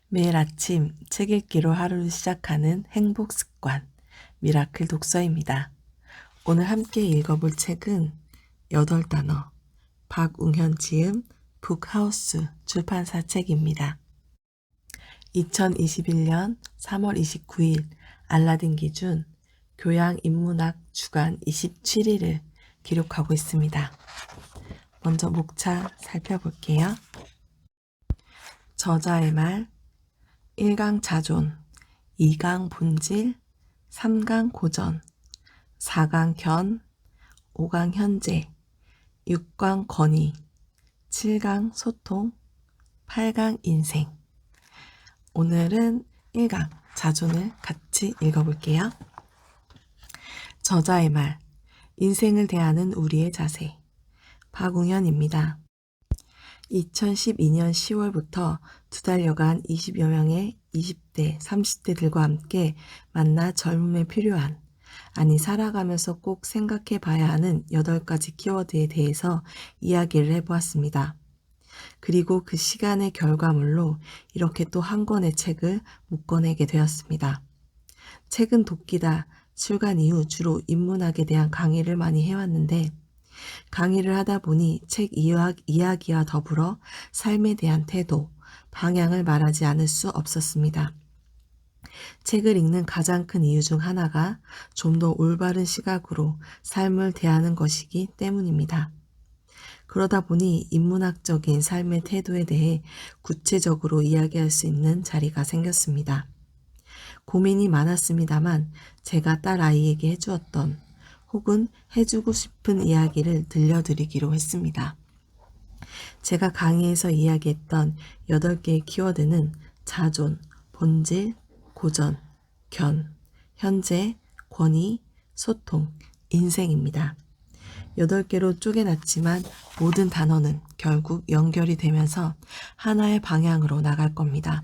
매일 아침 책 읽기로 하루를 시작하는 행복 습관, 미라클 독서입니다. 오늘 함께 읽어볼 책은 8단어, 박웅현 지음 북하우스 출판사 책입니다. 2021년 3월 29일 알라딘 기준 교양인문학 주간 27일을 기록하고 있습니다. 먼저 목차 살펴볼게요. 저자의 말, 1강 자존, 2강 본질, 3강 고전, 4강 견, 5강 현재, 6강 권위, 7강 소통, 8강 인생. 오늘은 1강 자존을 같이 읽어볼게요. 저자의 말, 인생을 대하는 우리의 자세. 박웅현입니다. 2012년 10월부터 2달여간 20여 명의 20대, 30대들과 함께 만나 젊음에 필요한, 아니 살아가면서 꼭 생각해 봐야 하는 8가지 키워드에 대해서 이야기를 해보았습니다. 그리고 그 시간의 결과물로 이렇게 또 한 권의 책을 묶어내게 되었습니다. 책은 도끼다 출간 이후 주로 인문학에 대한 강의를 많이 해왔는데 강의를 하다 보니 책 이야기와 더불어 삶에 대한 태도, 방향을 말하지 않을 수 없었습니다. 책을 읽는 가장 큰 이유 중 하나가 좀 더 올바른 시각으로 삶을 대하는 것이기 때문입니다. 그러다 보니 인문학적인 삶의 태도에 대해 구체적으로 이야기할 수 있는 자리가 생겼습니다. 고민이 많았습니다만 제가 딸 아이에게 해주었던 혹은 해주고 싶은 이야기를 들려드리기로 했습니다. 제가 강의에서 이야기했던 8개의 키워드는 자존, 본질, 고전, 견, 현재, 권위, 소통, 인생입니다. 8개로 쪼개놨지만 모든 단어는 결국 연결이 되면서 하나의 방향으로 나갈 겁니다.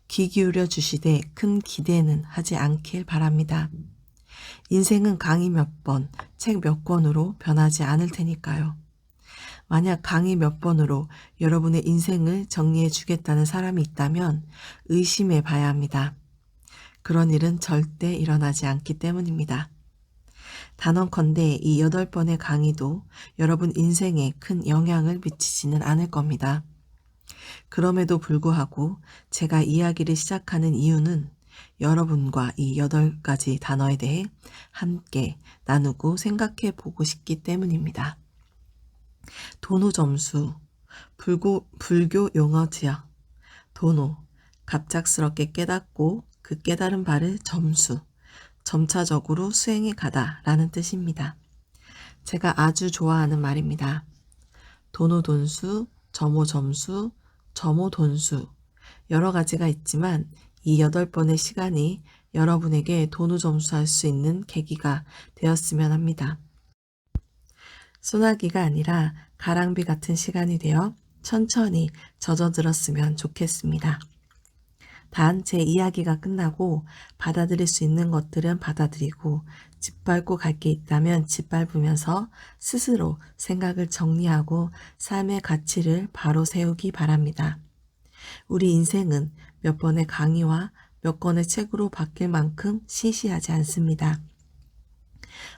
귀 기울여 주시되 큰 기대는 하지 않길 바랍니다. 인생은 강의 몇 번, 책 몇 권으로 변하지 않을 테니까요. 만약 강의 몇 번으로 여러분의 인생을 정리해 주겠다는 사람이 있다면 의심해 봐야 합니다. 그런 일은 절대 일어나지 않기 때문입니다. 단언컨대 이 8번의 강의도 여러분 인생에 큰 영향을 미치지는 않을 겁니다. 그럼에도 불구하고 제가 이야기를 시작하는 이유는 여러분과 이 8가지 단어에 대해 함께 나누고 생각해 보고 싶기 때문입니다. 도노 점수, 불교 용어 지어, 도노, 갑작스럽게 깨닫고 그 깨달은 바를 점수, 점차적으로 수행해 가다 라는 뜻입니다. 제가 아주 좋아하는 말입니다. 도노 돈수, 점오 점수, 점오 돈수 여러 가지가 있지만 이 8번의 시간이 여러분에게 도노 점수할 수 있는 계기가 되었으면 합니다. 소나기가 아니라 가랑비 같은 시간이 되어 천천히 젖어들었으면 좋겠습니다. 단 제 이야기가 끝나고 받아들일 수 있는 것들은 받아들이고 짓밟고 갈 게 있다면 짓밟으면서 스스로 생각을 정리하고 삶의 가치를 바로 세우기 바랍니다. 우리 인생은 몇 번의 강의와 몇 권의 책으로 바뀔 만큼 시시하지 않습니다.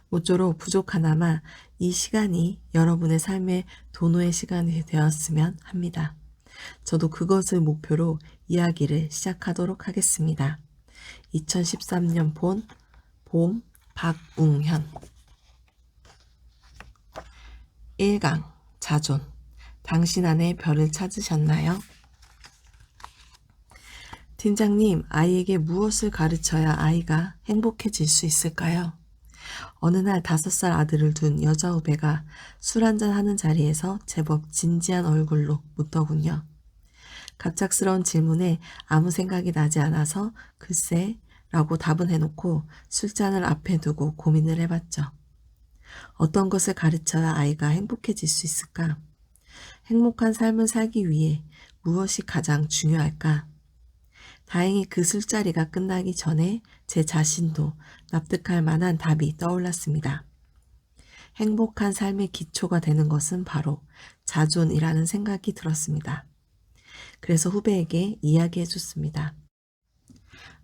모쪼록 부족하나마 이 시간이 여러분의 삶의 도노의 시간이 되었으면 합니다. 저도 그것을 목표로 이야기를 시작하도록 하겠습니다. 2013년 봄 박웅현 1강 자존. 당신 안에 별을 찾으셨나요? 팀장님, 아이에게 무엇을 가르쳐야 아이가 행복해질 수 있을까요? 어느 날 5살 아들을 둔 여자 후배가 술 한잔 하는 자리에서 제법 진지한 얼굴로 묻더군요. 갑작스러운 질문에 아무 생각이 나지 않아서 글쎄 라고 답은 해놓고 술잔을 앞에 두고 고민을 해봤죠. 어떤 것을 가르쳐야 아이가 행복해질 수 있을까? 행복한 삶을 살기 위해 무엇이 가장 중요할까? 다행히 그 술자리가 끝나기 전에 제 자신도 납득할 만한 답이 떠올랐습니다. 행복한 삶의 기초가 되는 것은 바로 자존이라는 생각이 들었습니다. 그래서 후배에게 이야기해줬습니다.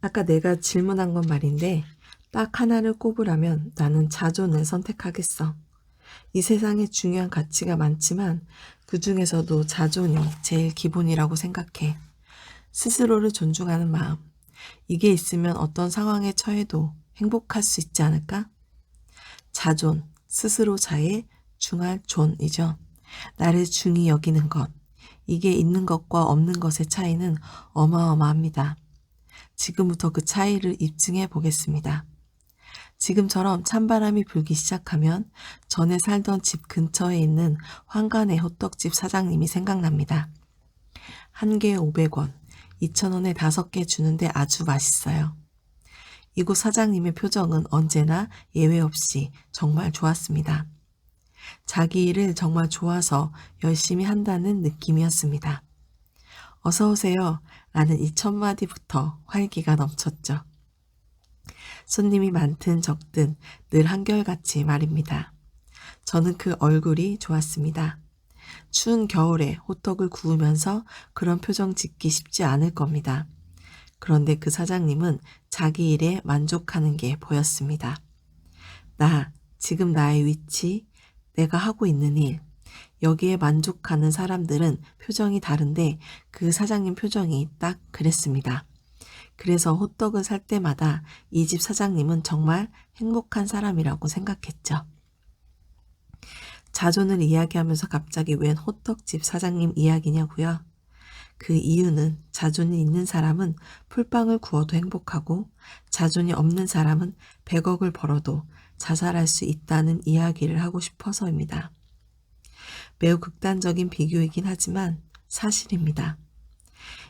아까 내가 질문한 건 말인데 딱 하나를 꼽으라면 나는 자존을 선택하겠어. 이 세상에 중요한 가치가 많지만 그 중에서도 자존이 제일 기본이라고 생각해. 스스로를 존중하는 마음. 이게 있으면 어떤 상황에 처해도 행복할 수 있지 않을까? 자존, 스스로 자의 중할 존이죠. 나를 중히 여기는 것. 이게 있는 것과 없는 것의 차이는 어마어마합니다. 지금부터 그 차이를 입증해 보겠습니다. 지금처럼 찬바람이 불기 시작하면 전에 살던 집 근처에 있는 황간의 호떡집 사장님이 생각납니다. 한 개에 500원, 2,000원에 5개 주는데 아주 맛있어요. 이곳 사장님의 표정은 언제나 예외 없이 정말 좋았습니다. 자기 일을 정말 좋아서 열심히 한다는 느낌이었습니다. 어서 오세요 라는 이 첫 마디부터 활기가 넘쳤죠. 손님이 많든 적든 늘 한결같이 말입니다. 저는 그 얼굴이 좋았습니다. 추운 겨울에 호떡을 구우면서 그런 표정 짓기 쉽지 않을 겁니다. 그런데 그 사장님은 자기 일에 만족하는 게 보였습니다. 지금 나의 위치, 내가 하고 있는 일, 여기에 만족하는 사람들은 표정이 다른데 그 사장님 표정이 딱 그랬습니다. 그래서 호떡을 살 때마다 이 집 사장님은 정말 행복한 사람이라고 생각했죠. 자존을 이야기하면서 갑자기 웬 호떡집 사장님 이야기냐고요? 그 이유는 자존이 있는 사람은 풀빵을 구워도 행복하고 자존이 없는 사람은 100억을 벌어도 자살할 수 있다는 이야기를 하고 싶어서입니다. 매우 극단적인 비교이긴 하지만 사실입니다.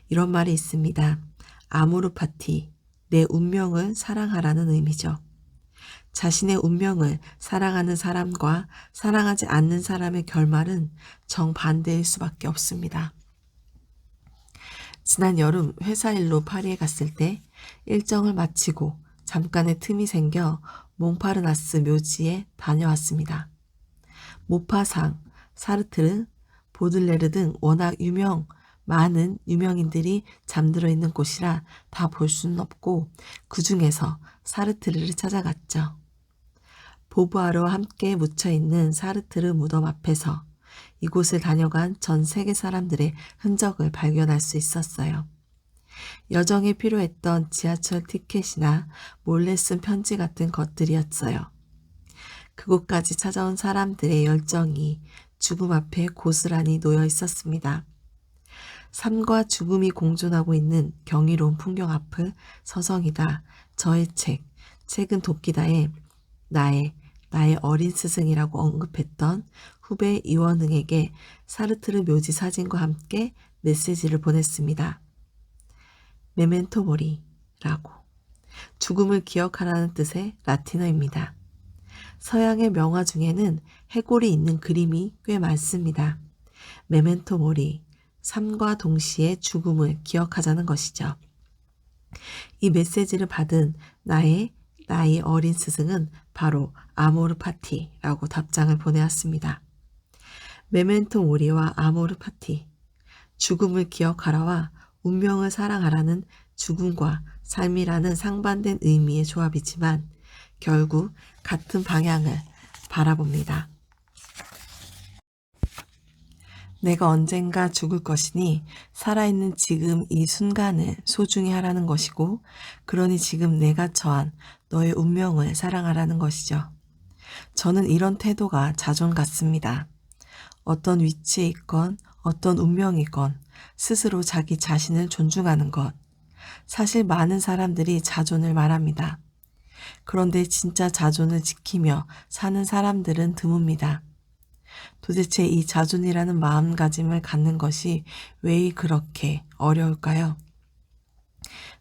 이런 말이 있습니다. 아모르 파티, 내 운명을 사랑하라는 의미죠. 자신의 운명을 사랑하는 사람과 사랑하지 않는 사람의 결말은 정반대일 수밖에 없습니다. 지난 여름 회사 일로 파리에 갔을 때 일정을 마치고 잠깐의 틈이 생겨 몽파르나스 묘지에 다녀왔습니다. 모파상, 사르트르, 보들레르 등 워낙 많은 유명인들이 잠들어 있는 곳이라 다 볼 수는 없고 그 중에서 사르트르를 찾아갔죠. 보부아르와 함께 묻혀있는 사르트르 무덤 앞에서 이곳을 다녀간 전 세계 사람들의 흔적을 발견할 수 있었어요. 여정에 필요했던 지하철 티켓이나 몰래 쓴 편지 같은 것들이었어요. 그곳까지 찾아온 사람들의 열정이 죽음 앞에 고스란히 놓여 있었습니다. 삶과 죽음이 공존하고 있는 경이로운 풍경 앞을 서성이다 저의 책은 도끼다에 나의 어린 스승이라고 언급했던 후배 이원흥에게 사르트르 묘지 사진과 함께 메시지를 보냈습니다. 메멘토 모리라고. 죽음을 기억하라는 뜻의 라틴어입니다. 서양의 명화 중에는 해골이 있는 그림이 꽤 많습니다. 메멘토 모리, 삶과 동시에 죽음을 기억하자는 것이죠. 이 메시지를 받은 나이 어린 스승은 바로 아모르 파티라고 답장을 보내왔습니다. 메멘토 모리와 아모르 파티, 죽음을 기억하라와 운명을 사랑하라는 죽음과 삶이라는 상반된 의미의 조합이지만 결국 같은 방향을 바라봅니다. 내가 언젠가 죽을 것이니 살아있는 지금 이 순간을 소중히 하라는 것이고, 그러니 지금 내가 처한 너의 운명을 사랑하라는 것이죠. 저는 이런 태도가 자존 같습니다. 어떤 위치에 있건 어떤 운명이건 스스로 자기 자신을 존중하는 것. 사실 많은 사람들이 자존을 말합니다. 그런데 진짜 자존을 지키며 사는 사람들은 드뭅니다. 도대체 이 자존이라는 마음가짐을 갖는 것이 왜 그렇게 어려울까요?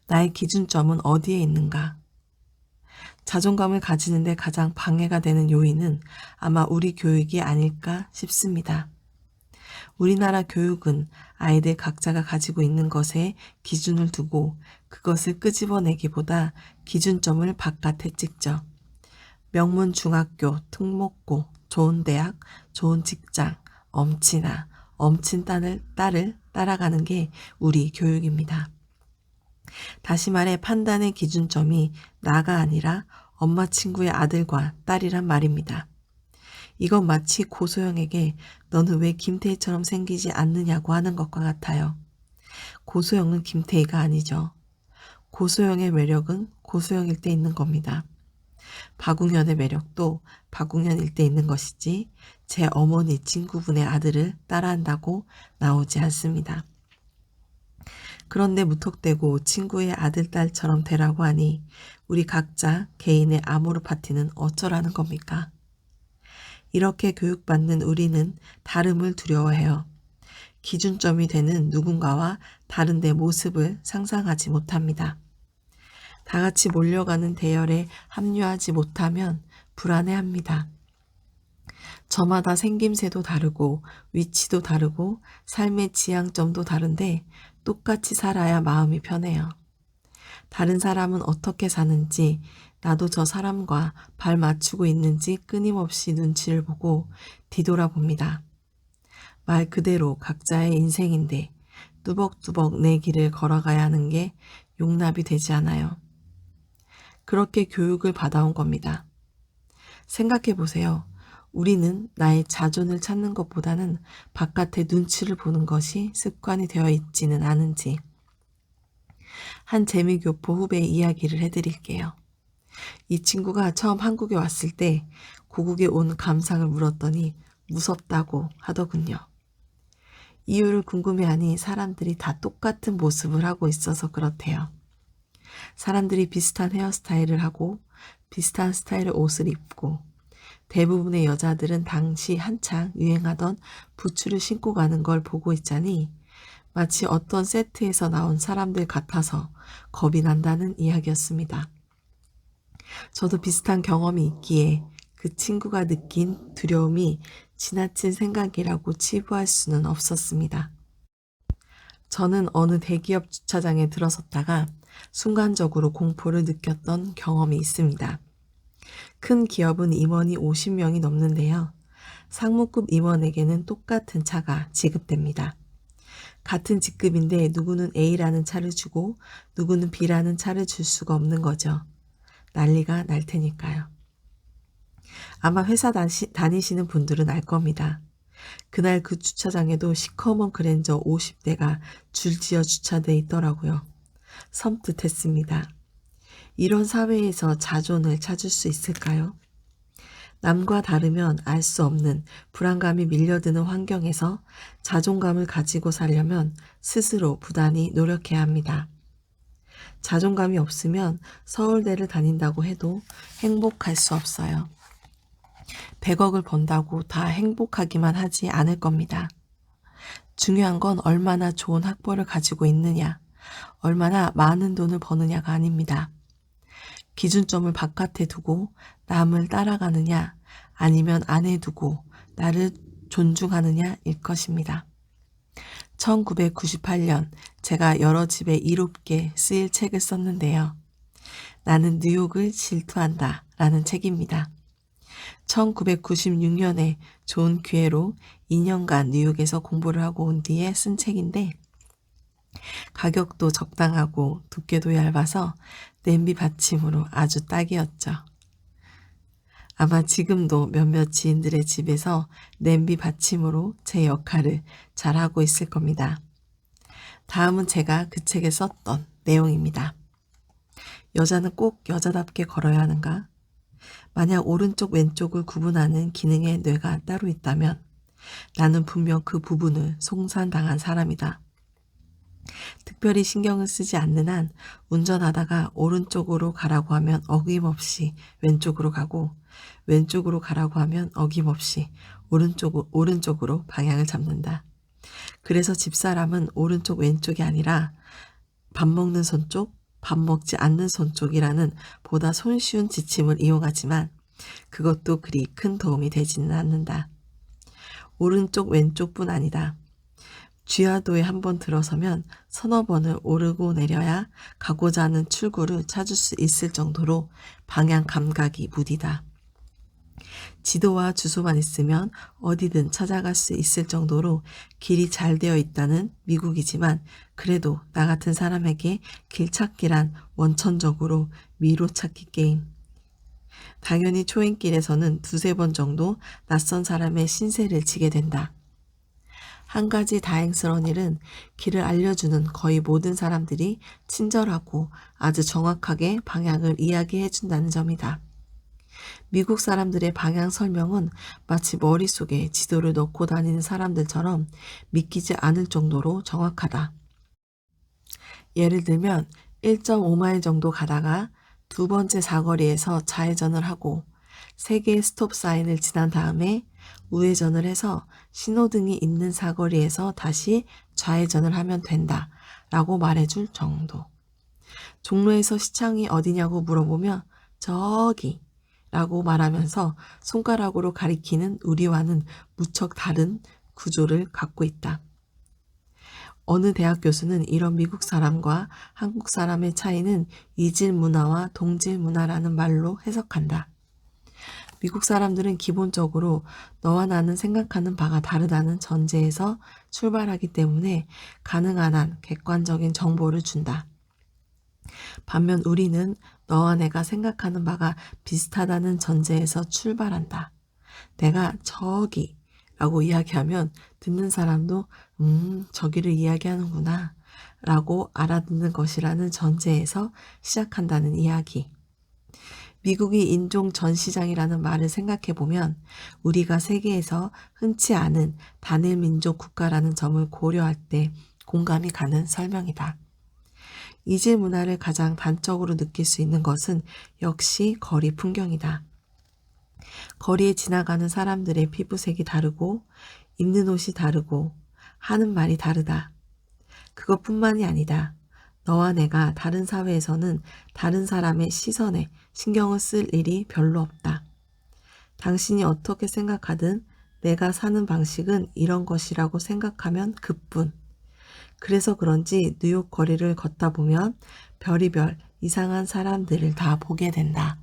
나의 기준점은 어디에 있는가? 자존감을 가지는데 가장 방해가 되는 요인은 아마 우리 교육이 아닐까 싶습니다. 우리나라 교육은 아이들 각자가 가지고 있는 것에 기준을 두고 그것을 끄집어내기보다 기준점을 바깥에 찍죠. 명문 중학교, 특목고, 좋은 대학, 좋은 직장, 엄친아, 엄친 딸을 따라가는 게 우리 교육입니다. 다시 말해 판단의 기준점이 나가 아니라 엄마 친구의 아들과 딸이란 말입니다. 이건 마치 고소영에게 너는 왜 김태희처럼 생기지 않느냐고 하는 것과 같아요. 고소영은 김태희가 아니죠. 고소영의 매력은 고소영일 때 있는 겁니다. 박웅현의 매력도 박웅현일 때 있는 것이지 제 어머니 친구분의 아들을 따라한다고 나오지 않습니다. 그런데 무턱대고 친구의 아들, 딸처럼 되라고 하니 우리 각자 개인의 아모르 파티는 어쩌라는 겁니까? 이렇게 교육받는 우리는 다름을 두려워해요. 기준점이 되는 누군가와 다른 내 모습을 상상하지 못합니다. 다 같이 몰려가는 대열에 합류하지 못하면 불안해합니다. 저마다 생김새도 다르고 위치도 다르고 삶의 지향점도 다른데 똑같이 살아야 마음이 편해요. 다른 사람은 어떻게 사는지 나도 저 사람과 발 맞추고 있는지 끊임없이 눈치를 보고 뒤돌아봅니다. 말 그대로 각자의 인생인데 뚜벅뚜벅 내 길을 걸어가야 하는 게 용납이 되지 않아요. 그렇게 교육을 받아온 겁니다. 생각해 보세요. 우리는 나의 자존을 찾는 것보다는 바깥의 눈치를 보는 것이 습관이 되어 있지는 않은지. 한 재미교포 후배의 이야기를 해드릴게요. 이 친구가 처음 한국에 왔을 때 고국에 온 감상을 물었더니 무섭다고 하더군요. 이유를 궁금해하니 사람들이 다 똑같은 모습을 하고 있어서 그렇대요. 사람들이 비슷한 헤어스타일을 하고 비슷한 스타일의 옷을 입고 대부분의 여자들은 당시 한창 유행하던 부츠를 신고 가는 걸 보고 있자니 마치 어떤 세트에서 나온 사람들 같아서 겁이 난다는 이야기였습니다. 저도 비슷한 경험이 있기에 그 친구가 느낀 두려움이 지나친 생각이라고 치부할 수는 없었습니다. 저는 어느 대기업 주차장에 들어섰다가 순간적으로 공포를 느꼈던 경험이 있습니다. 큰 기업은 임원이 50명이 넘는데요. 상무급 임원에게는 똑같은 차가 지급됩니다. 같은 직급인데 누구는 A라는 차를 주고 누구는 B라는 차를 줄 수가 없는 거죠. 난리가 날 테니까요. 아마 회사 다니시는 분들은 알 겁니다. 그날 그 주차장에도 시커먼 그랜저 50대가 줄지어 주차돼 있더라고요. 섬뜩했습니다. 이런 사회에서 자존을 찾을 수 있을까요? 남과 다르면 알 수 없는 불안감이 밀려드는 환경에서 자존감을 가지고 살려면 스스로 부단히 노력해야 합니다. 자존감이 없으면 서울대를 다닌다고 해도 행복할 수 없어요. 100억을 번다고 다 행복하기만 하지 않을 겁니다. 중요한 건 얼마나 좋은 학벌을 가지고 있느냐, 얼마나 많은 돈을 버느냐가 아닙니다. 기준점을 바깥에 두고 남을 따라가느냐 아니면 안에 두고 나를 존중하느냐일 것입니다. 1998년 제가 여러 집에 이롭게 쓰일 책을 썼는데요. 나는 뉴욕을 질투한다 라는 책입니다. 1996년에 좋은 기회로 2년간 뉴욕에서 공부를 하고 온 뒤에 쓴 책인데 가격도 적당하고 두께도 얇아서 냄비 받침으로 아주 딱이었죠. 아마 지금도 몇몇 지인들의 집에서 냄비 받침으로 제 역할을 잘하고 있을 겁니다. 다음은 제가 그 책에 썼던 내용입니다. 여자는 꼭 여자답게 걸어야 하는가? 만약 오른쪽 왼쪽을 구분하는 기능의 뇌가 따로 있다면 나는 분명 그 부분을 송산당한 사람이다. 특별히 신경을 쓰지 않는 한 운전하다가 오른쪽으로 가라고 하면 어김없이 왼쪽으로 가고 왼쪽으로 가라고 하면 어김없이 오른쪽으로 방향을 잡는다. 그래서 집사람은 오른쪽 왼쪽이 아니라 밥 먹는 손 쪽, 밥 먹지 않는 손 쪽이라는 보다 손쉬운 지침을 이용하지만 그것도 그리 큰 도움이 되지는 않는다. 오른쪽 왼쪽뿐 아니다. 쥐하도에 한번 들어서면 서너 번을 오르고 내려야 가고자 하는 출구를 찾을 수 있을 정도로 방향 감각이 무디다. 지도와 주소만 있으면 어디든 찾아갈 수 있을 정도로 길이 잘 되어 있다는 미국이지만 그래도 나 같은 사람에게 길 찾기란 원천적으로 미로 찾기 게임. 당연히 초행길에서는 두세 번 정도 낯선 사람의 신세를 지게 된다. 한 가지 다행스러운 일은 길을 알려주는 거의 모든 사람들이 친절하고 아주 정확하게 방향을 이야기해 준다는 점이다. 미국 사람들의 방향 설명은 마치 머릿속에 지도를 넣고 다니는 사람들처럼 믿기지 않을 정도로 정확하다. 예를 들면 1.5마일 정도 가다가 두 번째 사거리에서 좌회전을 하고 세 개의 스톱 사인을 지난 다음에 우회전을 해서 신호등이 있는 사거리에서 다시 좌회전을 하면 된다 라고 말해줄 정도. 종로에서 시장이 어디냐고 물어보면 저기 라고 말하면서 손가락으로 가리키는 우리와는 무척 다른 구조를 갖고 있다. 어느 대학 교수는 이런 미국 사람과 한국 사람의 차이는 이질 문화와 동질 문화라는 말로 해석한다. 미국 사람들은 기본적으로 너와 나는 생각하는 바가 다르다는 전제에서 출발하기 때문에 가능한 한 객관적인 정보를 준다. 반면 우리는 너와 내가 생각하는 바가 비슷하다는 전제에서 출발한다. 내가 저기 라고 이야기하면 듣는 사람도 저기를 이야기하는구나 라고 알아듣는 것이라는 전제에서 시작한다는 이야기. 미국이 인종 전시장이라는 말을 생각해 보면 우리가 세계에서 흔치 않은 단일 민족 국가라는 점을 고려할 때 공감이 가는 설명이다. 이질 문화를 가장 단적으로 느낄 수 있는 것은 역시 거리 풍경이다. 거리에 지나가는 사람들의 피부색이 다르고 입는 옷이 다르고 하는 말이 다르다. 그것뿐만이 아니다. 너와 내가 다른 사회에서는 다른 사람의 시선에 신경을 쓸 일이 별로 없다. 당신이 어떻게 생각하든 내가 사는 방식은 이런 것이라고 생각하면 그뿐. 그래서 그런지 뉴욕 거리를 걷다 보면 별의별 이상한 사람들을 다 보게 된다.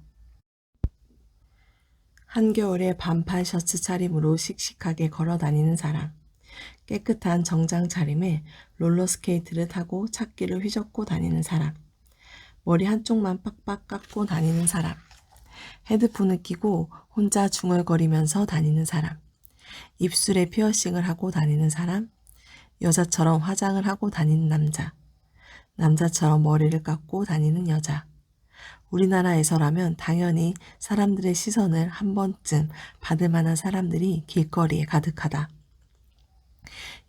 한겨울에 반팔 셔츠 차림으로 씩씩하게 걸어 다니는 사람. 깨끗한 정장 차림에 롤러스케이트를 타고 찾기를 휘젓고 다니는 사람. 머리 한쪽만 빡빡 깎고 다니는 사람. 헤드폰을 끼고 혼자 중얼거리면서 다니는 사람. 입술에 피어싱을 하고 다니는 사람. 여자처럼 화장을 하고 다니는 남자. 남자처럼 머리를 깎고 다니는 여자. 우리나라에서라면 당연히 사람들의 시선을 한 번쯤 받을 만한 사람들이 길거리에 가득하다.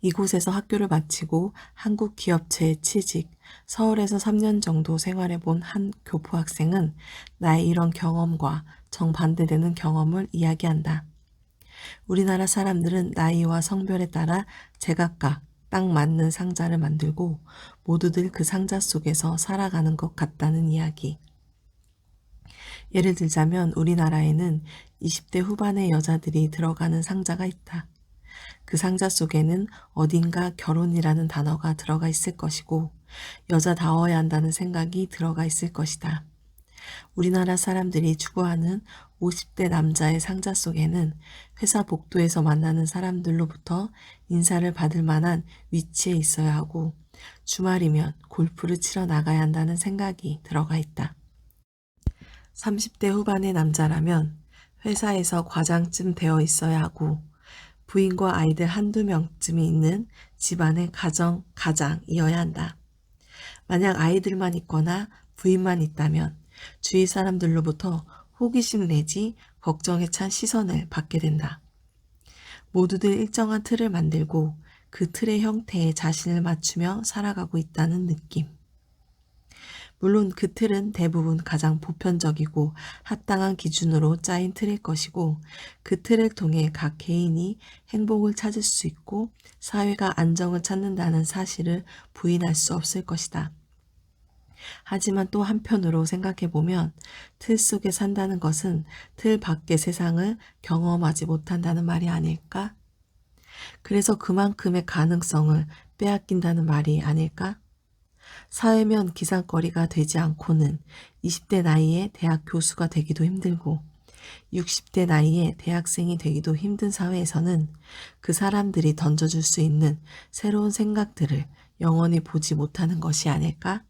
이곳에서 학교를 마치고 한국 기업체에 취직, 서울에서 3년 정도 생활해 본 한 교포 학생은 나의 이런 경험과 정반대되는 경험을 이야기한다. 우리나라 사람들은 나이와 성별에 따라 제각각 딱 맞는 상자를 만들고 모두들 그 상자 속에서 살아가는 것 같다는 이야기. 예를 들자면 우리나라에는 20대 후반의 여자들이 들어가는 상자가 있다. 그 상자 속에는 어딘가 결혼이라는 단어가 들어가 있을 것이고 여자다워야 한다는 생각이 들어가 있을 것이다. 우리나라 사람들이 추구하는 50대 남자의 상자 속에는 회사 복도에서 만나는 사람들로부터 인사를 받을 만한 위치에 있어야 하고 주말이면 골프를 치러 나가야 한다는 생각이 들어가 있다. 30대 후반의 남자라면 회사에서 과장쯤 되어 있어야 하고 부인과 아이들 한두 명쯤이 있는 집안의 가장이어야 한다. 만약 아이들만 있거나 부인만 있다면 주위 사람들로부터 호기심 내지 걱정에 찬 시선을 받게 된다. 모두들 일정한 틀을 만들고 그 틀의 형태에 자신을 맞추며 살아가고 있다는 느낌. 물론 그 틀은 대부분 가장 보편적이고 합당한 기준으로 짜인 틀일 것이고 그 틀을 통해 각 개인이 행복을 찾을 수 있고 사회가 안정을 찾는다는 사실을 부인할 수 없을 것이다. 하지만 또 한편으로 생각해보면 틀 속에 산다는 것은 틀 밖의 세상을 경험하지 못한다는 말이 아닐까? 그래서 그만큼의 가능성을 빼앗긴다는 말이 아닐까? 사회면 기상거리가 되지 않고는 20대 나이에 대학 교수가 되기도 힘들고 60대 나이에 대학생이 되기도 힘든 사회에서는 그 사람들이 던져줄 수 있는 새로운 생각들을 영원히 보지 못하는 것이 아닐까?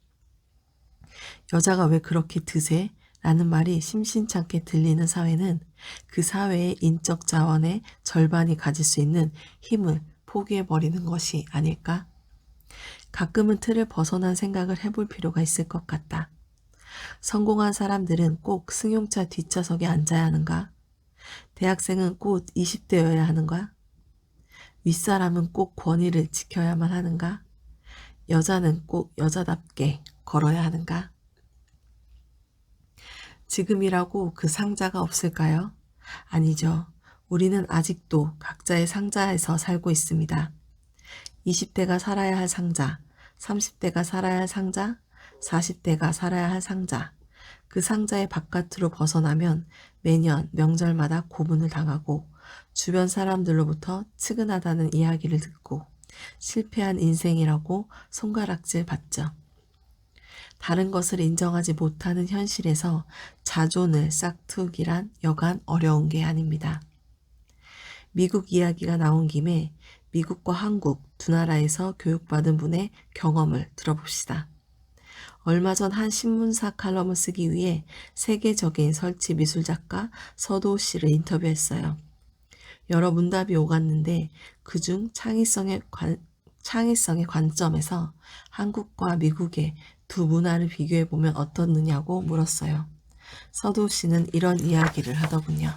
여자가 왜 그렇게 드세? 라는 말이 심심찮게 들리는 사회는 그 사회의 인적 자원의 절반이 가질 수 있는 힘을 포기해버리는 것이 아닐까? 가끔은 틀을 벗어난 생각을 해볼 필요가 있을 것 같다. 성공한 사람들은 꼭 승용차 뒷좌석에 앉아야 하는가? 대학생은 꼭 20대여야 하는가? 윗사람은 꼭 권위를 지켜야만 하는가? 여자는 꼭 여자답게 걸어야 하는가? 지금이라고 그 상자가 없을까요? 아니죠. 우리는 아직도 각자의 상자에서 살고 있습니다. 20대가 살아야 할 상자, 30대가 살아야 할 상자, 40대가 살아야 할 상자. 그 상자의 바깥으로 벗어나면 매년 명절마다 고문을 당하고 주변 사람들로부터 측은하다는 이야기를 듣고 실패한 인생이라고 손가락질 받죠. 다른 것을 인정하지 못하는 현실에서 자존을 싹트기란 여간 어려운 게 아닙니다. 미국 이야기가 나온 김에 미국과 한국 두 나라에서 교육받은 분의 경험을 들어봅시다. 얼마 전 한 신문사 칼럼을 쓰기 위해 세계적인 설치 미술 작가 서도우 씨를 인터뷰했어요. 여러 문답이 오갔는데 그중 창의성의 관점에서 한국과 미국의 두 문화를 비교해보면 어떻느냐고 물었어요. 서도우 씨는 이런 이야기를 하더군요.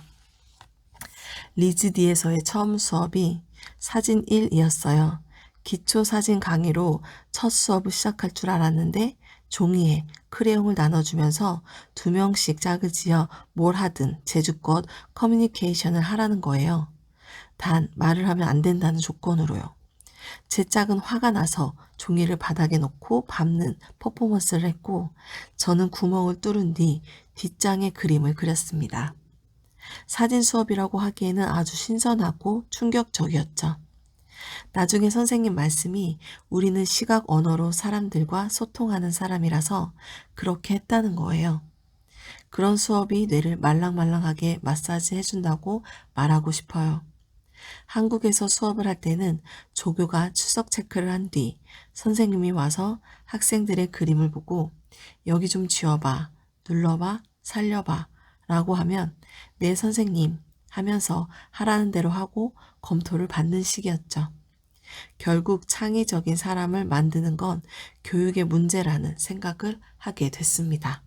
리즈디에서의 처음 수업이 사진 1이었어요. 기초 사진 강의로 첫 수업을 시작할 줄 알았는데 종이에 크레용을 나눠주면서 2명씩 짝을 지어 뭘 하든 제주껏 커뮤니케이션을 하라는 거예요. 단 말을 하면 안 된다는 조건으로요. 제 짝은 화가 나서 종이를 바닥에 놓고 밟는 퍼포먼스를 했고 저는 구멍을 뚫은 뒤 뒷장에 그림을 그렸습니다. 사진 수업이라고 하기에는 아주 신선하고 충격적이었죠. 나중에 선생님 말씀이 우리는 시각 언어로 사람들과 소통하는 사람이라서 그렇게 했다는 거예요. 그런 수업이 뇌를 말랑말랑하게 마사지 해준다고 말하고 싶어요. 한국에서 수업을 할 때는 조교가 출석 체크를 한 뒤 선생님이 와서 학생들의 그림을 보고 여기 좀 지워봐, 눌러봐, 살려봐 라고 하면 네 선생님 하면서 하라는 대로 하고 검토를 받는 식이었죠. 결국 창의적인 사람을 만드는 건 교육의 문제라는 생각을 하게 됐습니다.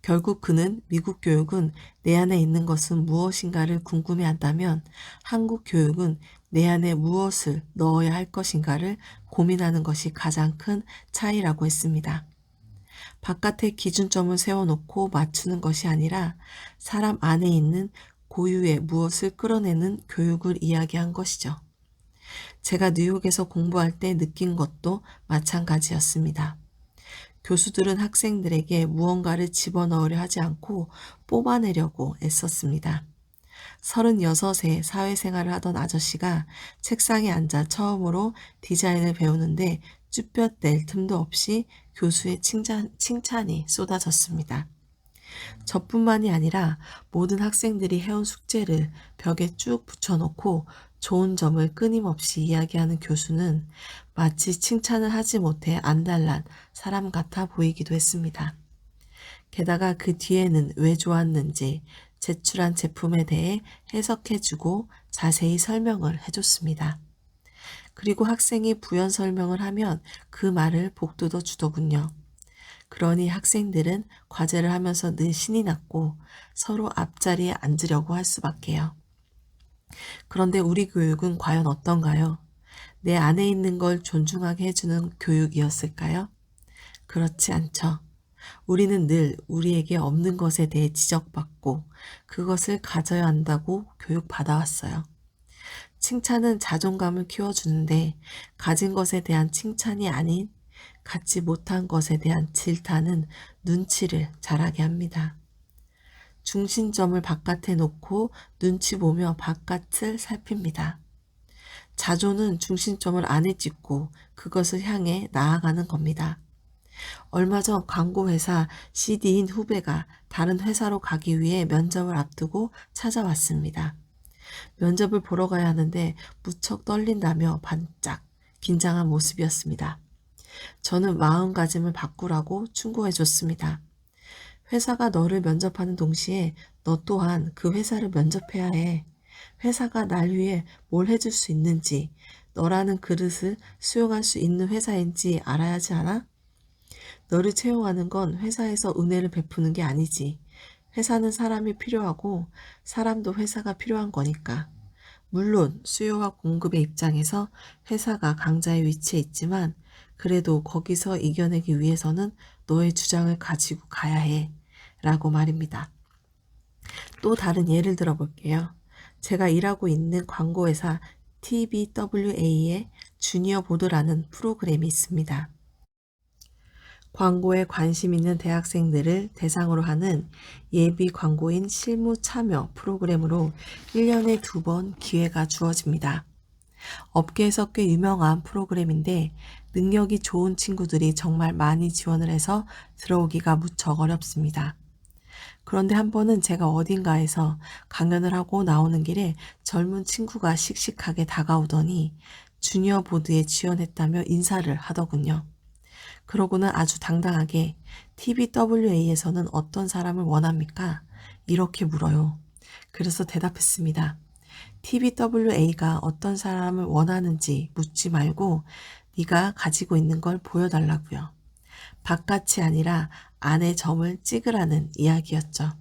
결국 그는 미국 교육은 내 안에 있는 것은 무엇인가를 궁금해한다면 한국 교육은 내 안에 무엇을 넣어야 할 것인가를 고민하는 것이 가장 큰 차이라고 했습니다. 바깥에 기준점을 세워놓고 맞추는 것이 아니라 사람 안에 있는 고유의 무엇을 끌어내는 교육을 이야기한 것이죠. 제가 뉴욕에서 공부할 때 느낀 것도 마찬가지였습니다. 교수들은 학생들에게 무언가를 집어넣으려 하지 않고 뽑아내려고 애썼습니다. 36세 사회생활을 하던 아저씨가 책상에 앉아 처음으로 디자인을 배우는데 쭈뼛댈 틈도 없이 교수의 칭찬이 쏟아졌습니다. 저뿐만이 아니라 모든 학생들이 해온 숙제를 벽에 쭉 붙여놓고 좋은 점을 끊임없이 이야기하는 교수는 마치 칭찬을 하지 못해 안달난 사람 같아 보이기도 했습니다. 게다가 그 뒤에는 왜 좋았는지 제출한 제품에 대해 해석해주고 자세히 설명을 해줬습니다. 그리고 학생이 부연 설명을 하면 그 말을 복돋워 주더군요. 그러니 학생들은 과제를 하면서 늘 신이 났고 서로 앞자리에 앉으려고 할 수밖에요. 그런데 우리 교육은 과연 어떤가요? 내 안에 있는 걸 존중하게 해주는 교육이었을까요? 그렇지 않죠. 우리는 늘 우리에게 없는 것에 대해 지적받고 그것을 가져야 한다고 교육받아왔어요. 칭찬은 자존감을 키워주는데 가진 것에 대한 칭찬이 아닌 갖지 못한 것에 대한 질타는 눈치를 자라게 합니다. 중심점을 바깥에 놓고 눈치 보며 바깥을 살핍니다. 자존은 중심점을 안에 찍고 그것을 향해 나아가는 겁니다. 얼마 전 광고회사 CD인 후배가 다른 회사로 가기 위해 면접을 앞두고 찾아왔습니다. 면접을 보러 가야 하는데 무척 떨린다며 반짝 긴장한 모습이었습니다. 저는 마음가짐을 바꾸라고 충고해 줬습니다. 회사가 너를 면접하는 동시에 너 또한 그 회사를 면접해야 해. 회사가 날 위해 뭘 해줄 수 있는지, 너라는 그릇을 수용할 수 있는 회사인지 알아야 하지 않아? 너를 채용하는 건 회사에서 은혜를 베푸는 게 아니지. 회사는 사람이 필요하고 사람도 회사가 필요한 거니까. 물론 수요와 공급의 입장에서 회사가 강자의 위치에 있지만 그래도 거기서 이겨내기 위해서는 너의 주장을 가지고 가야 해. 라고 말입니다. 또 다른 예를 들어볼게요. 제가 일하고 있는 광고회사 TBWA의 주니어 보드라는 프로그램이 있습니다. 광고에 관심 있는 대학생들을 대상으로 하는 예비 광고인 실무 참여 프로그램으로 1년에 2번 기회가 주어집니다. 업계에서 꽤 유명한 프로그램인데 능력이 좋은 친구들이 정말 많이 지원을 해서 들어오기가 무척 어렵습니다. 그런데 한 번은 제가 어딘가에서 강연을 하고 나오는 길에 젊은 친구가 씩씩하게 다가오더니 주니어 보드에 지원했다며 인사를 하더군요. 그러고는 아주 당당하게 TBWA에서는 어떤 사람을 원합니까? 이렇게 물어요. 그래서 대답했습니다. TBWA가 어떤 사람을 원하는지 묻지 말고 네가 가지고 있는 걸 보여달라고요. 바깥이 아니라 안에 점을 찍으라는 이야기였죠.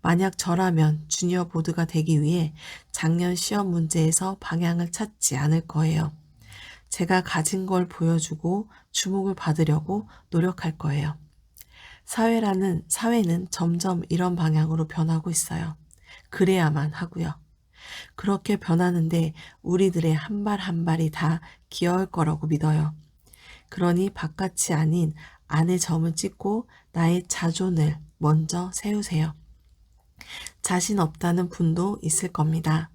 만약 저라면 주니어 보드가 되기 위해 작년 시험 문제에서 방향을 찾지 않을 거예요. 제가 가진 걸 보여주고 주목을 받으려고 노력할 거예요. 사회는 점점 이런 방향으로 변하고 있어요. 그래야만 하고요. 그렇게 변하는데 우리들의 한 발 한 발이 다 기여할 거라고 믿어요. 그러니 바깥이 아닌 안에 점을 찍고 나의 자존을 먼저 세우세요. 자신 없다는 분도 있을 겁니다.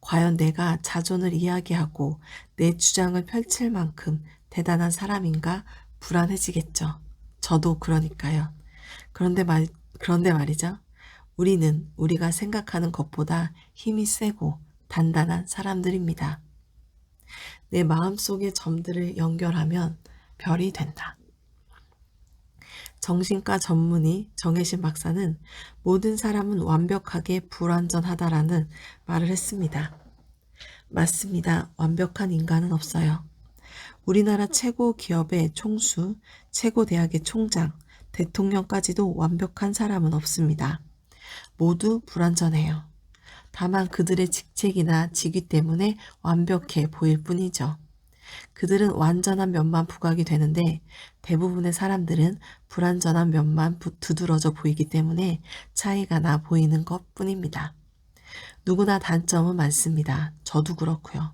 과연 내가 자존을 이야기하고 내 주장을 펼칠 만큼 대단한 사람인가 불안해지겠죠. 저도 그러니까요. 그런데 말이죠. 우리는 우리가 생각하는 것보다 힘이 세고 단단한 사람들입니다. 내 마음속의 점들을 연결하면 별이 된다. 정신과 전문의 정혜신 박사는 모든 사람은 완벽하게 불완전하다라는 말을 했습니다. 맞습니다. 완벽한 인간은 없어요. 우리나라 최고 기업의 총수, 최고 대학의 총장, 대통령까지도 완벽한 사람은 없습니다. 모두 불완전해요. 다만 그들의 직책이나 직위 때문에 완벽해 보일 뿐이죠. 그들은 완전한 면만 부각이 되는데 대부분의 사람들은 불완전한 면만 두드러져 보이기 때문에 차이가 나 보이는 것 뿐입니다. 누구나 단점은 많습니다. 저도 그렇고요.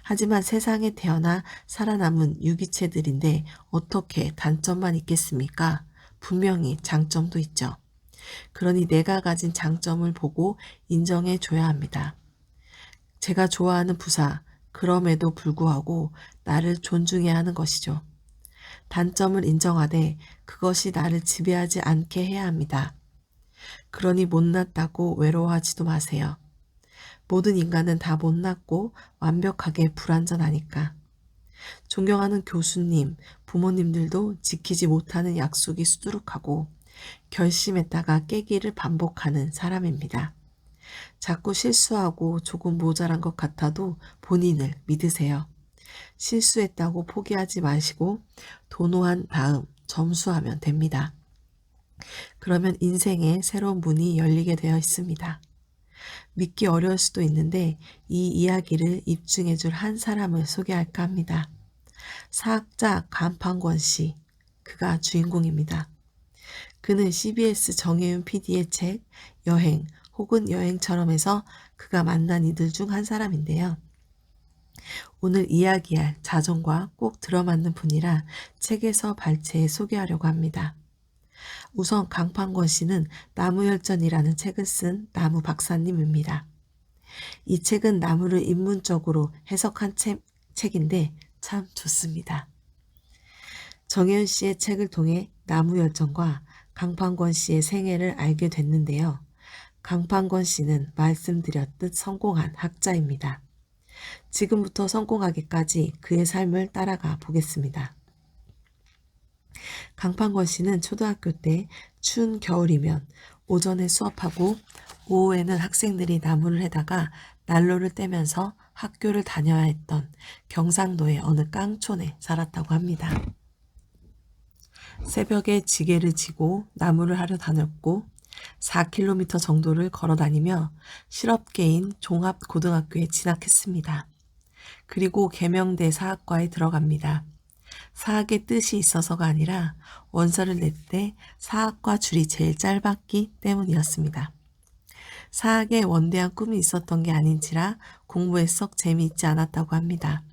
하지만 세상에 태어나 살아남은 유기체들인데 어떻게 단점만 있겠습니까? 분명히 장점도 있죠. 그러니 내가 가진 장점을 보고 인정해 줘야 합니다. 제가 좋아하는 부사, 그럼에도 불구하고 나를 존중해야 하는 것이죠. 단점을 인정하되 그것이 나를 지배하지 않게 해야 합니다. 그러니 못났다고 외로워하지도 마세요. 모든 인간은 다 못났고 완벽하게 불완전하니까. 존경하는 교수님, 부모님들도 지키지 못하는 약속이 수두룩하고 결심했다가 깨기를 반복하는 사람입니다. 자꾸 실수하고 조금 모자란 것 같아도 본인을 믿으세요. 실수했다고 포기하지 마시고 도노한 다음 점수하면 됩니다. 그러면 인생의 새로운 문이 열리게 되어 있습니다. 믿기 어려울 수도 있는데 이 이야기를 입증해 줄 한 사람을 소개할까 합니다. 사학자 간판권 씨, 그가 주인공입니다. 그는 CBS 정혜윤 PD의 책 여행 혹은 여행처럼에서 그가 만난 이들 중 한 사람인데요. 오늘 이야기할 자전과 꼭 들어맞는 분이라 책에서 발췌해 소개하려고 합니다. 우선 강판권 씨는 나무열전이라는 책을 쓴 나무 박사님입니다. 이 책은 나무를 인문적으로 해석한 책인데 참 좋습니다. 정혜은 씨의 책을 통해 나무 열정과 강판권 씨의 생애를 알게 됐는데요. 강판권 씨는 말씀드렸듯 성공한 학자입니다. 지금부터 성공하기까지 그의 삶을 따라가 보겠습니다. 강판권 씨는 초등학교 때 추운 겨울이면 오전에 수업하고 오후에는 학생들이 나무를 해다가 난로를 떼면서 학교를 다녀야 했던 경상도의 어느 깡촌에 살았다고 합니다. 새벽에 지게를 지고 나무를 하러 다녔고 4km 정도를 걸어 다니며 실업계인 종합고등학교에 진학했습니다. 그리고 계명대 사학과에 들어갑니다. 사학의 뜻이 있어서가 아니라 원서를 낼 때 사학과 줄이 제일 짧았기 때문이었습니다. 사학에 원대한 꿈이 있었던 게 아닌지라 공부에 썩 재미있지 않았다고 합니다.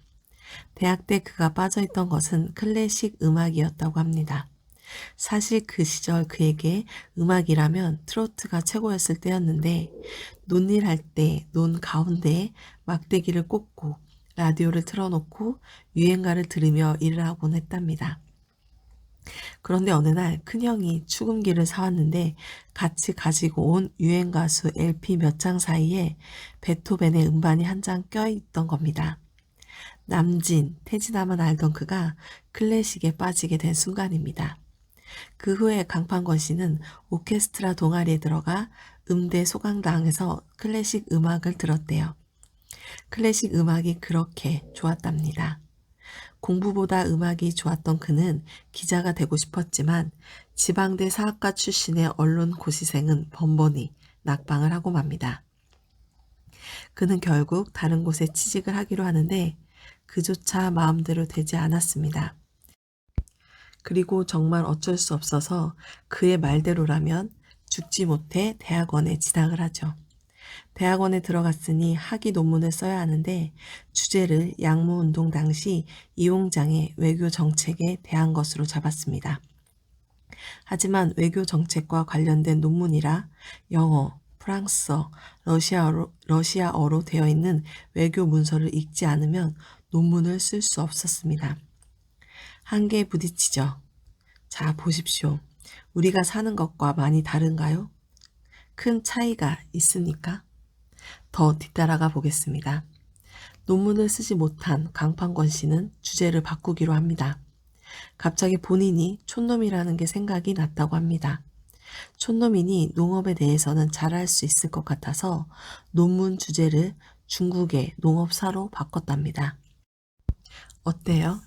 대학 때 그가 빠져있던 것은 클래식 음악이었다고 합니다. 사실 그 시절 그에게 음악이라면 트로트가 최고였을 때였는데 논일 할 때 논 가운데에 막대기를 꽂고 라디오를 틀어놓고 유행가를 들으며 일을 하곤 했답니다. 그런데 어느 날 큰형이 축음기를 사왔는데 같이 가지고 온 유행가수 LP 몇 장 사이에 베토벤의 음반이 한 장 껴있던 겁니다. 남진, 태진아만 알던 그가 클래식에 빠지게 된 순간입니다. 그 후에 강판권 씨는 오케스트라 동아리에 들어가 음대 소강당에서 클래식 음악을 들었대요. 클래식 음악이 그렇게 좋았답니다. 공부보다 음악이 좋았던 그는 기자가 되고 싶었지만 지방대 사학과 출신의 언론 고시생은 번번이 낙방을 하고 맙니다. 그는 결국 다른 곳에 취직을 하기로 하는데 그조차 마음대로 되지 않았습니다. 그리고 정말 어쩔 수 없어서 그의 말대로라면 죽지 못해 대학원에 진학을 하죠. 대학원에 들어갔으니 학위 논문을 써야 하는데 주제를 양무운동 당시 이홍장의 외교 정책에 대한 것으로 잡았습니다. 하지만 외교 정책과 관련된 논문이라 영어, 프랑스어, 러시아어로 되어 있는 외교 문서를 읽지 않으면 논문을 쓸 수 없었습니다. 한계에 부딪히죠. 자, 보십시오. 우리가 사는 것과 많이 다른가요? 큰 차이가 있습니까? 더 뒤따라가 보겠습니다. 논문을 쓰지 못한 강판권 씨는 주제를 바꾸기로 합니다. 갑자기 본인이 촌놈이라는 게 생각이 났다고 합니다. 촌놈이니 농업에 대해서는 잘할 수 있을 것 같아서 논문 주제를 중국의 농업사로 바꿨답니다. 어때요?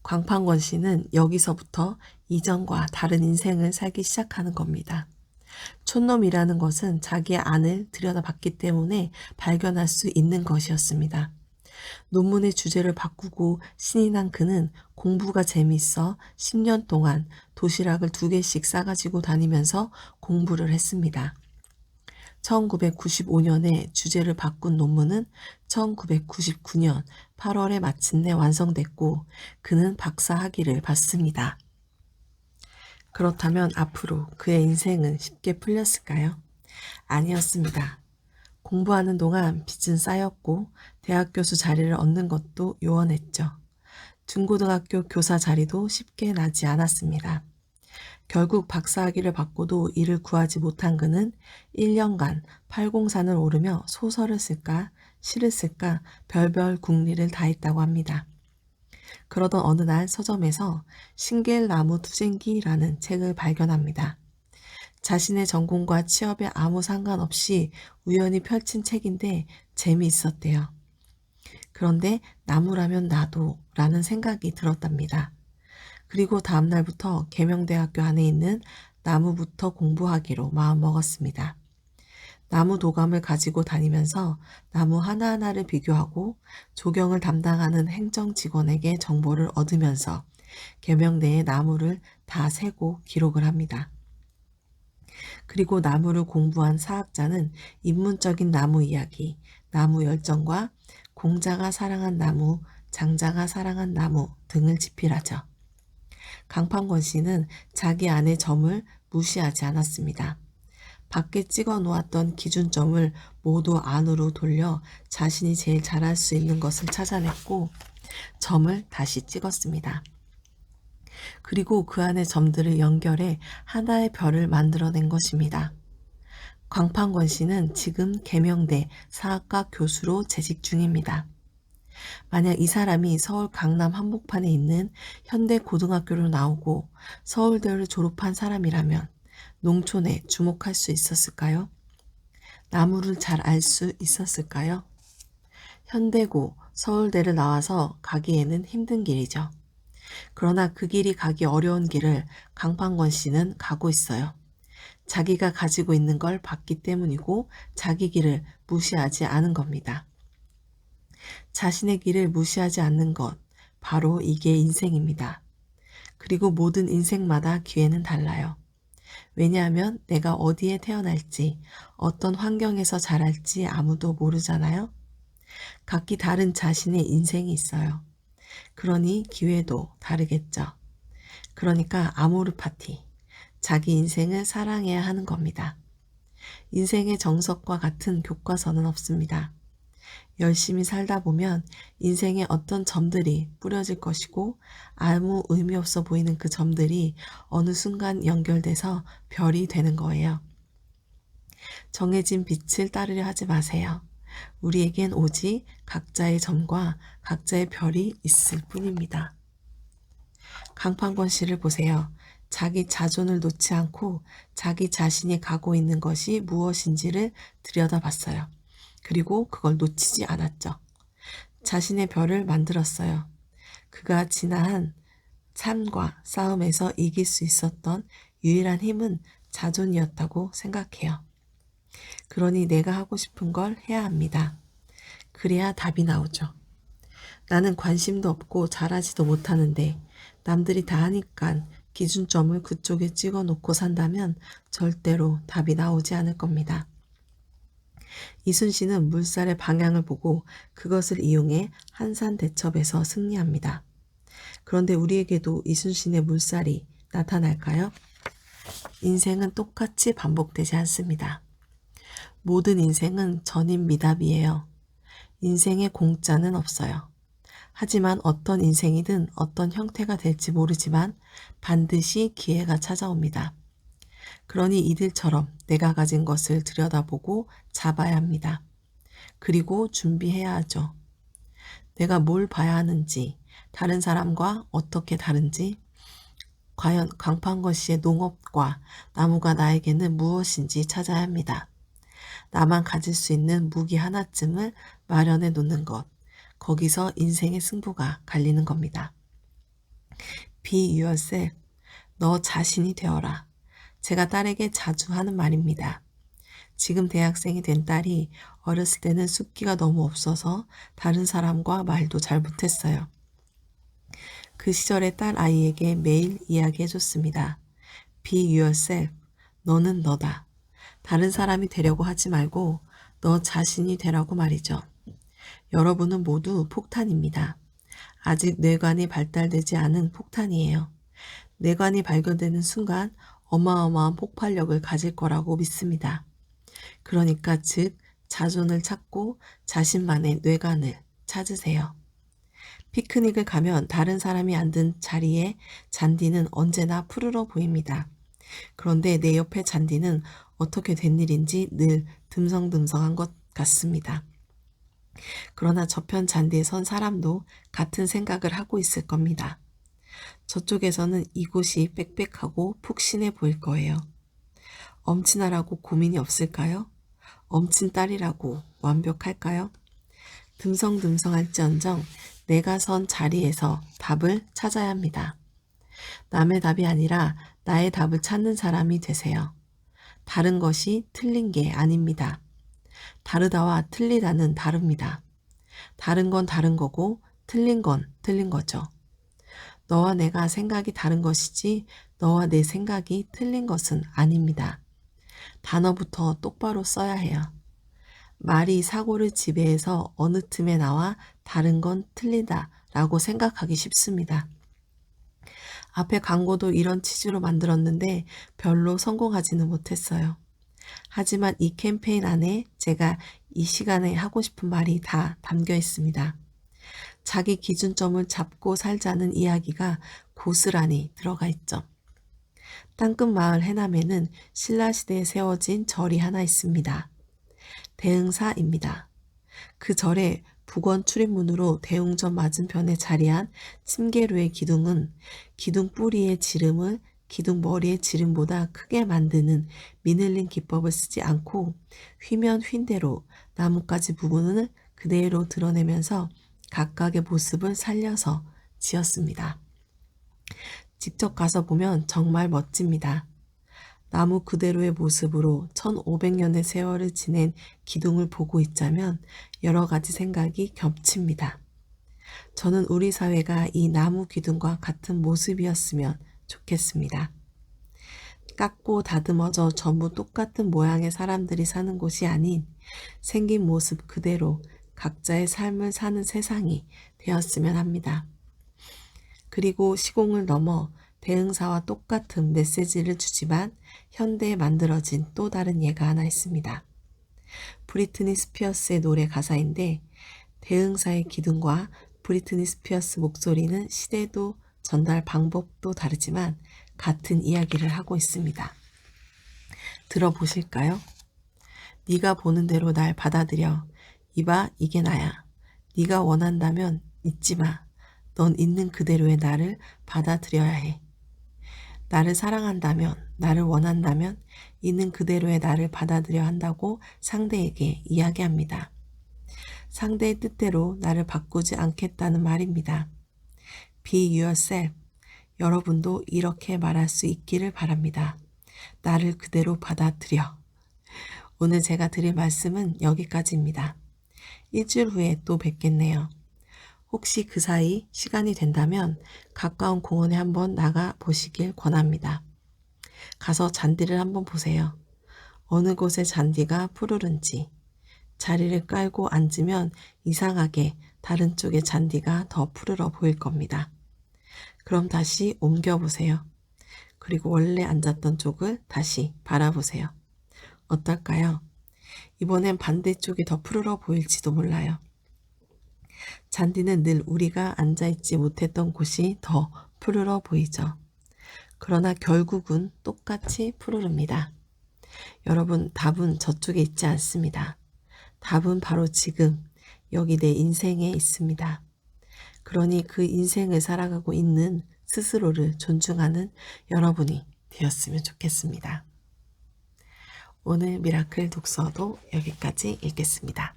강판권 씨는 여기서부터 이전과 다른 인생을 살기 시작하는 겁니다. 촌놈이라는 것은 자기의 안을 들여다봤기 때문에 발견할 수 있는 것이었습니다. 논문의 주제를 바꾸고 신이 난 그는 공부가 재미있어 10년 동안 도시락을 2개씩 싸가지고 다니면서 공부를 했습니다. 1995년에 주제를 바꾼 논문은 1999년 8월에 마침내 완성됐고 그는 박사 학위를 받습니다. 그렇다면 앞으로 그의 인생은 쉽게 풀렸을까요? 아니었습니다. 공부하는 동안 빚은 쌓였고 대학 교수 자리를 얻는 것도 요원했죠. 중고등학교 교사 자리도 쉽게 나지 않았습니다. 결국 박사학위를 받고도 일을 구하지 못한 그는 1년간 팔공산을 오르며 소설을 쓸까 시를 쓸까 별별 궁리를 다했다고 합니다. 그러던 어느 날 서점에서 신길나무 투쟁기라는 책을 발견합니다. 자신의 전공과 취업에 아무 상관없이 우연히 펼친 책인데 재미있었대요. 그런데 나무라면 나도 라는 생각이 들었답니다. 그리고 다음 날부터 계명대학교 안에 있는 나무부터 공부하기로 마음먹었습니다. 나무 도감을 가지고 다니면서 나무 하나하나를 비교하고 조경을 담당하는 행정직원에게 정보를 얻으면서 계명대의 나무를 다 세고 기록을 합니다. 그리고 나무를 공부한 사학자는 인문적인 나무 이야기, 나무 열정과 공자가 사랑한 나무, 장자가 사랑한 나무 등을 집필하죠. 강판권 씨는 자기 안의 점을 무시하지 않았습니다. 밖에 찍어 놓았던 기준점을 모두 안으로 돌려 자신이 제일 잘할 수 있는 것을 찾아냈고 점을 다시 찍었습니다. 그리고 그 안의 점들을 연결해 하나의 별을 만들어낸 것입니다. 광판권 씨는 지금 계명대 사학과 교수로 재직 중입니다. 만약 이 사람이 서울 강남 한복판에 있는 현대고등학교를 나오고 서울대를 졸업한 사람이라면 농촌에 주목할 수 있었을까요? 나무를 잘 알 수 있었을까요? 현대고, 서울대를 나와서 가기에는 힘든 길이죠. 그러나 그 길이 가기 어려운 길을 강판권 씨는 가고 있어요. 자기가 가지고 있는 걸 봤기 때문이고 자기 길을 무시하지 않은 겁니다. 자신의 길을 무시하지 않는 것, 바로 이게 인생입니다. 그리고 모든 인생마다 기회는 달라요. 왜냐하면 내가 어디에 태어날지, 어떤 환경에서 자랄지 아무도 모르잖아요. 각기 다른 자신의 인생이 있어요. 그러니 기회도 다르겠죠. 그러니까 아모르 파티, 자기 인생을 사랑해야 하는 겁니다. 인생의 정석과 같은 교과서는 없습니다. 열심히 살다 보면 인생에 어떤 점들이 뿌려질 것이고 아무 의미 없어 보이는 그 점들이 어느 순간 연결돼서 별이 되는 거예요. 정해진 빛을 따르려 하지 마세요. 우리에겐 오직 각자의 점과 각자의 별이 있을 뿐입니다. 강판권 씨를 보세요. 자기 자존을 놓지 않고 자기 자신이 가고 있는 것이 무엇인지를 들여다봤어요. 그리고 그걸 놓치지 않았죠. 자신의 별을 만들었어요. 그가 지나한 삶과 싸움에서 이길 수 있었던 유일한 힘은 자존이었다고 생각해요. 그러니 내가 하고 싶은 걸 해야 합니다. 그래야 답이 나오죠. 나는 관심도 없고 잘하지도 못하는데 남들이 다 하니까 기준점을 그쪽에 찍어 놓고 산다면 절대로 답이 나오지 않을 겁니다. 이순신은 물살의 방향을 보고 그것을 이용해 한산대첩에서 승리합니다. 그런데 우리에게도 이순신의 물살이 나타날까요? 인생은 똑같이 반복되지 않습니다. 모든 인생은 전임미답이에요. 인생에 공짜는 없어요. 하지만 어떤 인생이든 어떤 형태가 될지 모르지만 반드시 기회가 찾아옵니다. 그러니 이들처럼 내가 가진 것을 들여다보고 잡아야 합니다. 그리고 준비해야 하죠. 내가 뭘 봐야 하는지, 다른 사람과 어떻게 다른지, 과연 강판권 씨의 농업과 나무가 나에게는 무엇인지 찾아야 합니다. 나만 가질 수 있는 무기 하나쯤을 마련해 놓는 것, 거기서 인생의 승부가 갈리는 겁니다. Be yourself, 너 자신이 되어라. 제가 딸에게 자주 하는 말입니다. 지금 대학생이 된 딸이 어렸을 때는 숫기가 너무 없어서 다른 사람과 말도 잘 못했어요. 그 시절에 딸 아이에게 매일 이야기해줬습니다. Be yourself, 너는 너다. 다른 사람이 되려고 하지 말고 너 자신이 되라고 말이죠. 여러분은 모두 폭탄입니다. 아직 뇌관이 발달되지 않은 폭탄이에요. 뇌관이 발견되는 순간 어마어마한 폭발력을 가질 거라고 믿습니다. 그러니까 즉 자존을 찾고 자신만의 뇌관을 찾으세요. 피크닉을 가면 다른 사람이 앉은 자리에 잔디는 언제나 푸르러 보입니다. 그런데 내 옆에 잔디는 어떻게 된 일인지 늘 듬성듬성한 것 같습니다. 그러나 저편 잔디에 선 사람도 같은 생각을 하고 있을 겁니다. 저쪽에서는 이곳이 빽빽하고 푹신해 보일 거예요. 엄친아라고 고민이 없을까요? 엄친딸이라고 완벽할까요? 듬성듬성할지언정 내가 선 자리에서 답을 찾아야 합니다. 남의 답이 아니라 나의 답을 찾는 사람이 되세요. 다른 것이 틀린 게 아닙니다. 다르다와 틀리다는 다릅니다. 다른 건 다른 거고 틀린 건 틀린 거죠. 너와 내가 생각이 다른 것이지 너와 내 생각이 틀린 것은 아닙니다. 단어부터 똑바로 써야 해요. 말이 사고를 지배해서 어느 틈에 나와 다른 건 틀리다 라고 생각하기 쉽습니다. 앞에 광고도 이런 취지로 만들었는데 별로 성공하지는 못했어요. 하지만 이 캠페인 안에 제가 이 시간에 하고 싶은 말이 다 담겨 있습니다. 자기 기준점을 잡고 살자는 이야기가 고스란히 들어가 있죠. 땅끝 마을 해남에는 신라시대에 세워진 절이 하나 있습니다. 대흥사입니다. 그 절의 북원 출입문으로 대웅전 맞은편에 자리한 침계루의 기둥은 기둥 뿌리의 지름을 기둥 머리의 지름보다 크게 만드는 미늘린 기법을 쓰지 않고 휘면 휜대로 나뭇가지 부분을 그대로 드러내면서 각각의 모습을 살려서 지었습니다. 직접 가서 보면 정말 멋집니다. 나무 그대로의 모습으로 1500년의 세월을 지낸 기둥을 보고 있자면 여러 가지 생각이 겹칩니다. 저는 우리 사회가 이 나무 기둥과 같은 모습이었으면 좋겠습니다. 깎고 다듬어져 전부 똑같은 모양의 사람들이 사는 곳이 아닌 생긴 모습 그대로 각자의 삶을 사는 세상이 되었으면 합니다. 그리고 시공을 넘어 대흥사와 똑같은 메시지를 주지만 현대에 만들어진 또 다른 예가 하나 있습니다. 브리트니 스피어스의 노래 가사인데 대흥사의 기둥과 브리트니 스피어스 목소리는 시대도 전달 방법도 다르지만 같은 이야기를 하고 있습니다. 들어보실까요? 네가 보는 대로 날 받아들여. 이봐, 이게 나야. 네가 원한다면 잊지 마. 넌 있는 그대로의 나를 받아들여야 해. 나를 사랑한다면, 나를 원한다면 있는 그대로의 나를 받아들여야 한다고 상대에게 이야기합니다. 상대의 뜻대로 나를 바꾸지 않겠다는 말입니다. Be yourself. 여러분도 이렇게 말할 수 있기를 바랍니다. 나를 그대로 받아들여. 오늘 제가 드릴 말씀은 여기까지입니다. 일주일 후에 또 뵙겠네요. 혹시 그 사이 시간이 된다면 가까운 공원에 한번 나가 보시길 권합니다. 가서 잔디를 한번 보세요. 어느 곳에 잔디가 푸르른지. 자리를 깔고 앉으면 이상하게 다른 쪽의 잔디가 더 푸르러 보일 겁니다. 그럼 다시 옮겨보세요. 그리고 원래 앉았던 쪽을 다시 바라보세요. 어떨까요? 이번엔 반대쪽이 더 푸르러 보일지도 몰라요. 잔디는 늘 우리가 앉아있지 못했던 곳이 더 푸르러 보이죠. 그러나 결국은 똑같이 푸르릅니다. 여러분, 답은 저쪽에 있지 않습니다. 답은 바로 지금 여기 내 인생에 있습니다. 그러니 그 인생을 살아가고 있는 스스로를 존중하는 여러분이 되었으면 좋겠습니다. 오늘 미라클 독서도 여기까지 읽겠습니다.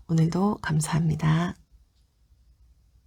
오늘도 감사합니다.